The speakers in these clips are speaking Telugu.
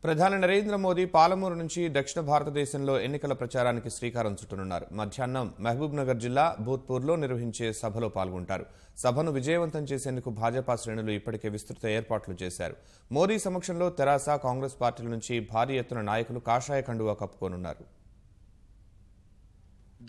ప్రధాని నరేంద్ర మోదీ పాలమూరు నుంచి దక్షిణ భారతదేశంలో ఎన్నికల ప్రచారానికి శ్రీకారం చుట్టనున్నారు. మధ్యాహ్నం మహబూబ్ నగర్ జిల్లా భూత్పూర్లో నిర్వహించే సభలో పాల్గొంటారు. సభను విజయవంతం చేసేందుకు భాజపా శ్రేణులు ఇప్పటికే విస్తృత ఏర్పాట్లు చేశారు. మోదీ సమక్షంలో తెరాస, కాంగ్రెస్ పార్టీల నుంచి భారీ ఎత్తున నాయకులు కాషాయ కండువా కప్పుకోనున్నారు.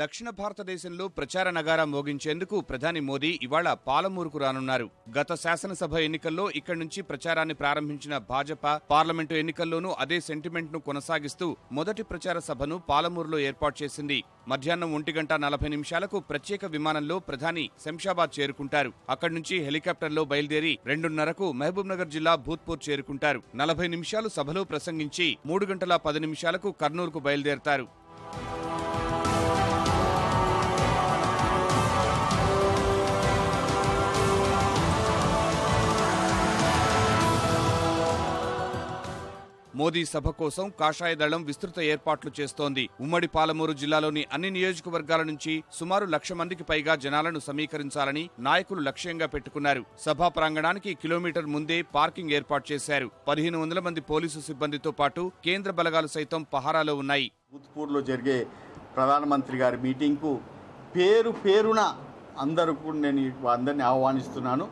దక్షిణ భారతదేశంలో ప్రచార నగారా మోగించేందుకు ప్రధాని మోదీ ఇవాళ పాలమూరుకు రానున్నారు. గత శాసనసభ ఎన్నికల్లో ఇక్కడి నుంచి ప్రచారాన్ని ప్రారంభించిన భాజపా పార్లమెంటు ఎన్నికల్లోనూ అదే సెంటిమెంట్ ను కొనసాగిస్తూ మొదటి ప్రచార సభను పాలమూరులో ఏర్పాటు చేసింది. మధ్యాహ్నం 1:40 ప్రత్యేక విమానంలో ప్రధాని శంషాబాద్ చేరుకుంటారు. అక్కడి నుంచి హెలికాప్టర్లో బయలుదేరి 2:30కు మహబూబ్ నగర్ జిల్లా భూత్పూర్ చేరుకుంటారు. 40 నిమిషాలు సభలో ప్రసంగించి 3:10 కర్నూలుకు బయలుదేరతారు. మోదీ సభ కోసం కాషాయ దళం విస్తృత ఏర్పాట్లు చేస్తోంది. ఉమ్మడి పాలమూరు జిల్లాలోని అన్ని నియోజకవర్గాల నుంచి సుమారు 1,00,000 మందికి పైగా జనాలను సమీకరించాలని నాయకులు లక్ష్యంగా పెట్టుకున్నారు. సభా ప్రాంగణానికి కిలోమీటర్ ముందే పార్కింగ్ ఏర్పాటు చేశారు. 1,500 మంది పోలీసు సిబ్బందితో పాటు కేంద్ర బలగాలు సైతం పహారాలో ఉన్నాయి. భూత్పూర్లో జరిగే ప్రధానమంత్రి గారి మీటింగ్కు పేరున అందరూ కూడా నేను అందరినీ ఆహ్వానిస్తున్నాను.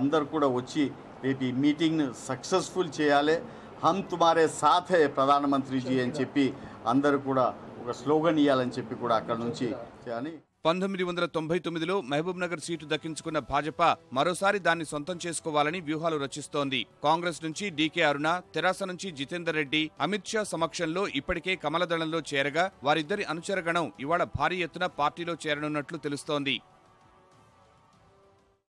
అందరూ కూడా వచ్చి రేపు ఈ మీటింగ్ను సక్సెస్ఫుల్ చేయాలి. హమ్ తుమారే సాథ్ హై ప్రధానమంత్రిజీ అని చెప్పి అందరూ కూడా ఒక స్లోగన్ ఇవ్వాలని చెప్పి కూడా అక్కడ నుంచి చేయాలి. 1999లో మహబూబ్ నగర్ సీటు దక్కించుకున్న భాజపా మరోసారి దాన్ని సొంతం చేసుకోవాలని వ్యూహాలు రచిస్తోంది. కాంగ్రెస్ నుంచి డీకే అరుణ, తెరాస నుంచి జితేందర్ రెడ్డి, అమిత్ షా సమక్షంలో ఇప్పటికే కమలదళంలో చేరగా వారిద్దరి అనుచరగణం ఇవాళ భారీ ఎత్తున పార్టీలో చేరనున్నట్లు తెలుస్తోంది.